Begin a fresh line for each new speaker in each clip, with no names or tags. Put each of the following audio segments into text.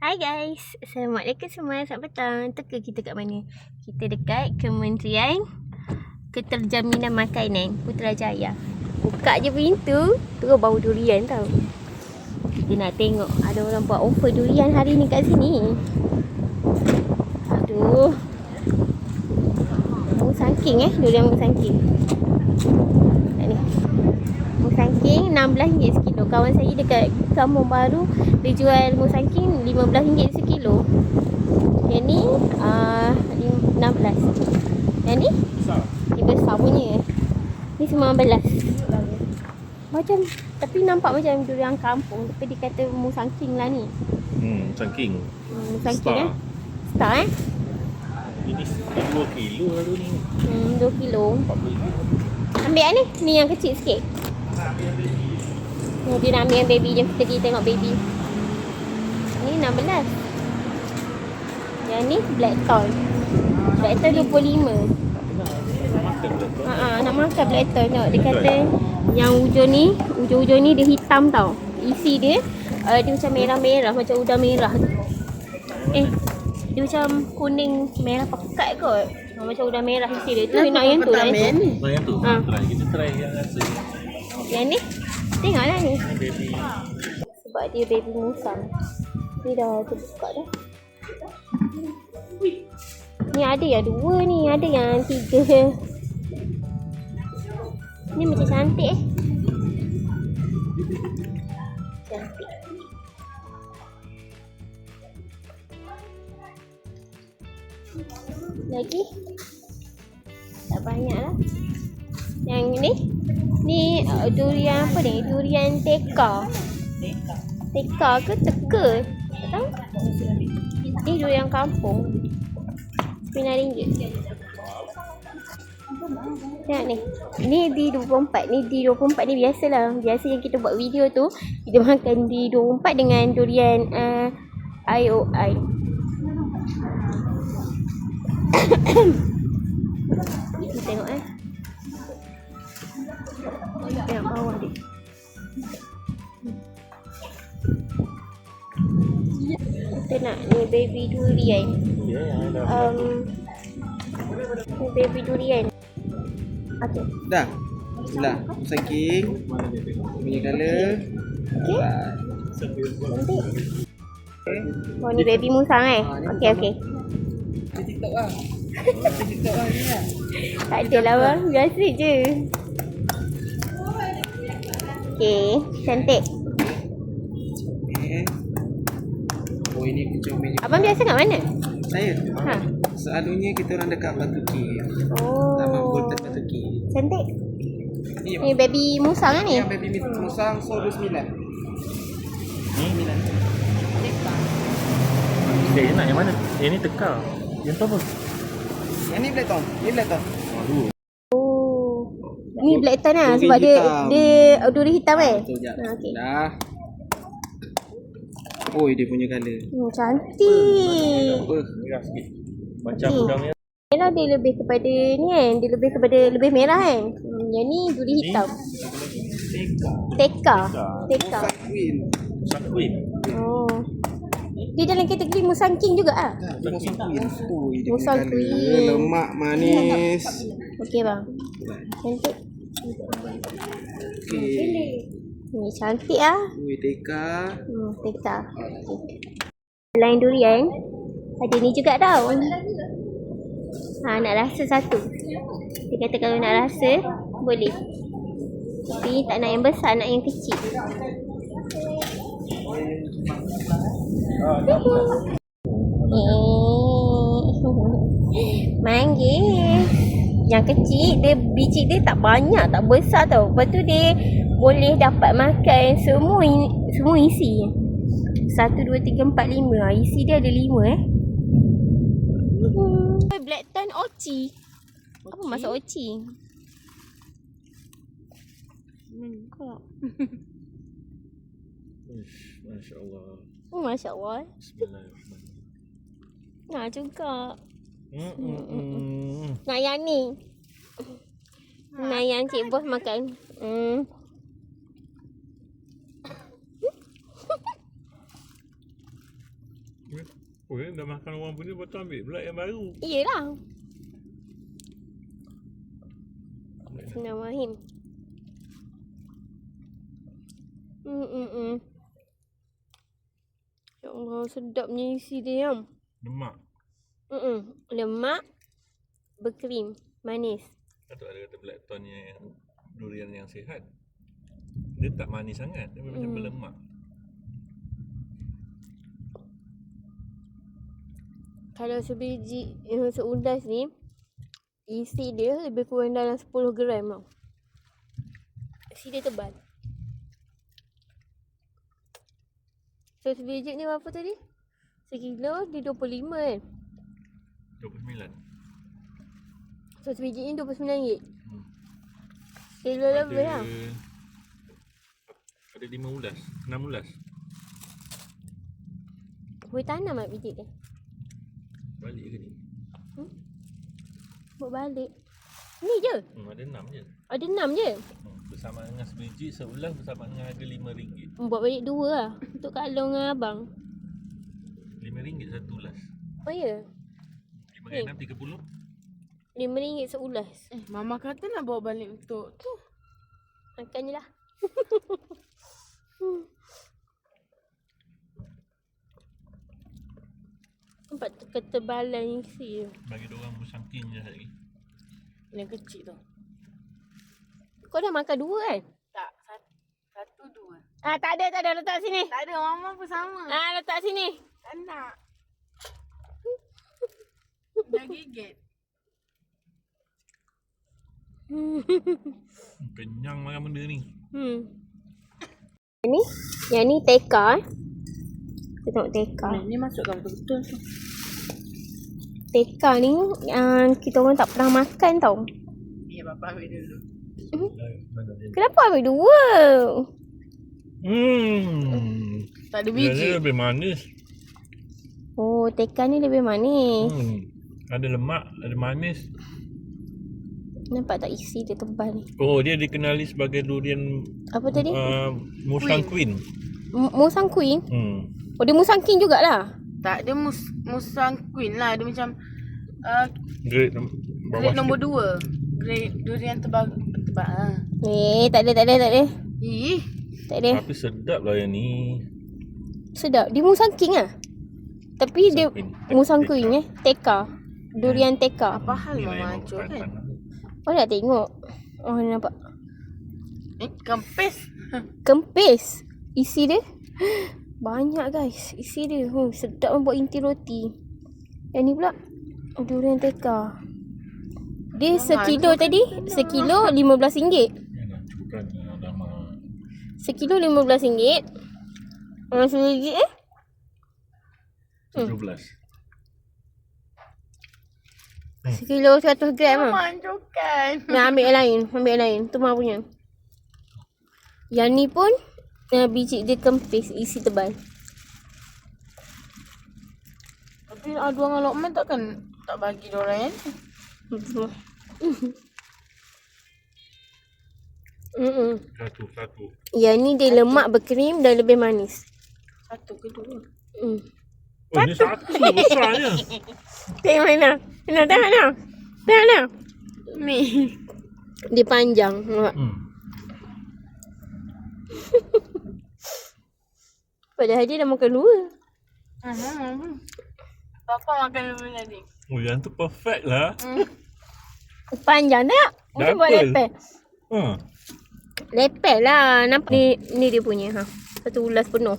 Hai guys, Assalamualaikum semua, selamat petang. Teka kita kat mana? Kita dekat Kementerian Keterjaminan Makanan Putrajaya. Buka je pintu, terus bau durian tau. Kita nak tengok ada orang buat offer durian hari ni kat sini. Aduh, musangking durian musangking. Ni musangking RM16 sekilo. Kawan saya dekat Kampung Baru dia jual musangking RM15 sekilo. Yang ni 16. Yang ni besar. Ni besar punya. Ni RM15. Macam tapi nampak macam durian kampung, tapi dia kata musangking lah ni.
Musangking.
Musangking Star
Ini 2 kilo lah tu ni.
2 kilo. Ambil ni. Ni yang kecil sikit. Dia nak ambil yang baby. Jom kita pergi tengok baby. Ni 16. Yang ni black toy. Black toy 25. Nak makan black toy. Tengok dia kata yang ujung-ujung ni dia hitam tau. Isi dia dia macam merah-merah, macam udang merah tu. Dia macam kuning merah pekat kot. Macam udang merah isi dia. Tu nak yang tu lah.
Yang tu. Try. Kita try yang rasa.
Yang ni tengoklah ni.
Baby.
Sebab dia baby musang. Dia dah terbuka dah. Ni ada yang 2 ni, ada yang 3. Ni macam cantik Cantik. Lagi tak banyak lah. Yang ni durian apa ni? Durian teka. Teka ke teka? Tak tahu. Ni durian kampung. RM9. Tengok ni. Ni di 24. Ni di 24 ni biasalah. Biasa yang kita buat video tu, kita makan di 24 dengan durian IOI. Kita tengok tengok bawah dia. Kita nak ni baby durian. Ni baby durian. Okey.
Dah. Bismillah. Musangking. Punya colour.
Okey. Cantik. Oh ni baby musang Okey.
Di TikTok lah. Di TikTok lah ni lah.
Tak ada lah bang. Biasa je. Okey. Cantik.
Okay. Oh ini kecomel.
Abang biasa kat mana?
Saya.
Ha.
Selalunya kita orang dekat Batu Kir.
Oh.
Taman Bolton Batu Kir.
Cantik.
Ni
Ni baby musang lah ni.
yang baby musang so 29.
Ni Dia nak yang mana? Yang ni teka. Yang tu apa?
Yang ni black tone. Ni black tone.
Aduh.
Oh. Ni black tan lah
Duri
sebab
hitam.
dia duri hitam
Betul jap.
Okey.
Dah. Oh dia punya colour.
Cantik.
Apa?
Merah sikit. Macam udang merah.
Yalah dia lebih kepada ni dia lebih kepada lebih merah yang ni duri hitam. Teka.
Musang queen.
Musang queen.
Oh. Dia dalam kategori musangking juga ah.
Musang queen. Oh dia
Musang
punya
queen.
colour. Lemak manis.
Okey bang. Cantik.
Okey.
Ni cantik ah.
Ui teka.
Teka. Okay. Selain durian, ada ni juga tau. Nak rasa satu. Dia kata kalau nak rasa, boleh. Tapi tak nak yang besar, nak yang kecil. Manggis. Yang kecil, dia biji dia tak banyak, tak besar tau. Lepas tu dia boleh dapat makan semua isi. 1, 2, 3, 4, 5. Isi dia ada 5 Black tan oci. Apa maksud oci? Kau.
Masya Allah.
Masya Allah.
Bismillahirrahmanirrahim.
Nak juga. Nak yang ni. Nak yang cik bos makan.
Oh, dah makan orang punya, lepas tu ambil pula yang baru.
Iyalah. Bismillahirrahmanirrahim. Ya Allah, sedapnya isi dia.
Lemak.
Lemak, berkrim, manis.
Atau ada kata blackthorn yang durian yang sihat. Dia tak manis sangat, dia macam berlemak.
Kalau sebiji seulas ni, isi dia lebih kurang dalam 10 gram tau. Isi dia tebal. So sebiji ni berapa tadi? Sekilo dia 25 kan?
29.
So sebiji ni RM29. Kilo lebih lah.
Ada 15, 16.
Boleh tanam tak biji dia?
Balik ke ni?
Buat balik. Ni je?
Ada 6 je.
Ada 6 je?
Bersama dengan sebiji seulas bersama dengan harga RM5.
Buat balik 2 lah. Untuk Kak Long dengan abang.
RM5 satu ulas.
Oh ya?
RM5 30.
RM5 seulas.
Mama kata nak bawa balik untuk tu.
Makan je lah. Nampak ketebalan isi je.
Bagi diorang bersangking je lagi.
Yang kecil tu.
Kau dah makan 2 kan?
Tak, satu dua.
Tak ada. Letak sini.
Tak ada, mama pun sama.
Letak sini.
Tak nak. Dah gigit.
Kenyang makan benda ni.
Yang ni teka Kita tengok teka.
Ni masukkan betul-betul tu.
Teka ni kita orang tak pernah makan tau.
Ya, Bapa ambil dulu.
Kenapa ambil 2?
Tak ada biji.
Dia lebih manis.
Oh, teka ni lebih manis.
Ada lemak, ada manis.
Nampak tak isi dia tebal ni?
Oh, dia dikenali sebagai durian
Apa tadi?
Musang Queen.
Musang Queen? Oh, dia Musang King jugalah.
Tak, dia musang queen lah. Dia macam
Grade
grade nombor 2. Grade durian tebal lah.
Tak ada.
Ih,
Tak ada.
Tapi sedap lah yang ni.
Sedap. Dia Musang King lah. Tapi dia
Queen.
Musang Queen Teka. Durian teka.
apa hal
Ni lah
mama
yang
hancur kan?
Oh, dah tengok. Oh, nampak.
Kempis.
Kempis. Isi dia banyak guys. Isi dia sedap buat inti roti. Yang ni pula durian teka. Dia sekilo tadi. Sekilo RM15.
Yalah, cukup lama.
Sekilo RM15. Sebiji
17.
Sekilo 100 gram lah.
Mama hancurkan.
Nak ambil yang lain. Tu Mak punya. Yang ni pun biji dia kempis, isi tebal.
Tapi Adwa dengan Lokman takkan tak bagi diorang kan?
Satu.
Yang ni dia lemak berkrim dan lebih manis.
Satu ke dua?
Oh, ni satu besarnya.
Tengok mana? Tengok mana?
Ni.
Dia panjang. Nampak? Padahal dia dah makan 2.
Papa makan dulu tadi.
Oh, yang tu perfect lah.
Panjang tak? Mungkin buat
Double.
lepel. Lepel lah. Nampak ni dia punya. Satu ulas penuh.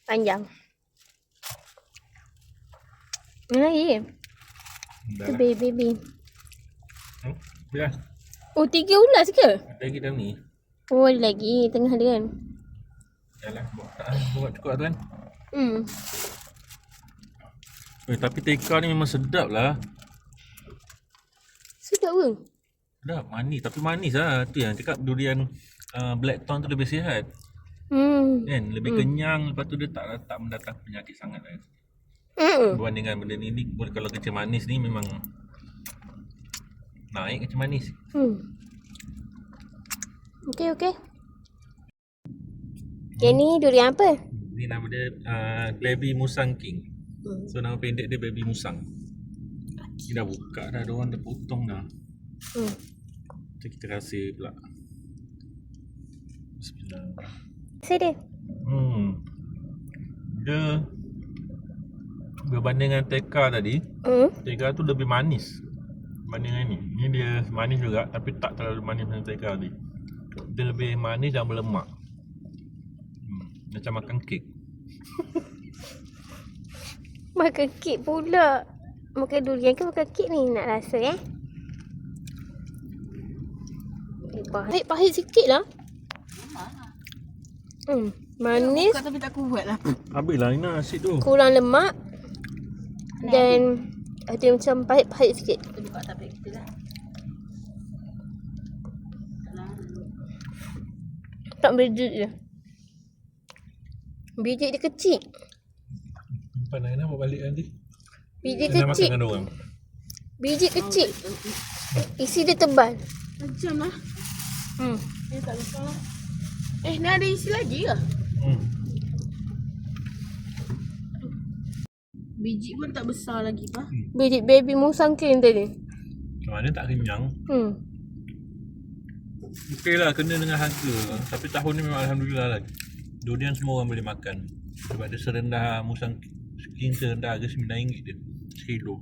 Panjang. Ni lagi.
Dah
Tu
lah.
baby.
Biar.
Oh, 3 ulas ke?
Lagi dalam ni.
Oh, ada lagi. Tengah dia kan.
Yalah, buat cukup tu kan. Tapi teka ni memang sedap lah.
Sedap ke?
Sedap, manis. Tapi manis lah. Tu yang cakap durian blackthorn tu lebih sihat. Kan? Lebih kenyang. Lepas tu dia tak mendatang penyakit sangat lah. Berbanding dengan benda ni kalau kecil manis ni memang naik kecil manis.
Okey. Yang ni durian apa?
Ni nama dia Baby Musang King. So nama pendek dia Baby Musang. Ni dah buka dah, diorang dah potong dah. So, kita rasa pula. Bismillah.
Saya dia.
Dia berbanding dengan teka tadi, teka tu lebih manis berbanding dengan ni. Ni dia manis juga tapi tak terlalu manis macam teka tadi. Dia lebih manis dan berlemak. Macam makan kek.
Makan kek pula. Makan durian ke makan kek ni nak rasa Pahit sikit lah. Manis.
Bukan tapi tak kuat lah.
Habislah Ina asid tu.
Kurang lemak. Dan ada macam pahit-pahit sikit.
Kita buka tablet kita lah.
Tak biji je. Biji dia kecil.
Simpan Ina bawa balik nanti.
Biji
Ina makan
kecil.
dengan orang.
Biji kecil. Isi dia tebal.
Macam lah. Dia tak besar lah. Ni ada isi lagi ke? Biji pun tak besar lagi pa.
Biji Baby Musang King tadi.
Macam mana tak kenyang. Okey lah, kena dengan harga. Tapi tahun ni memang Alhamdulillah lah. Durian semua orang boleh makan. Sebab dia serendah Musang King, serendah harga RM9 dia. Sekilo.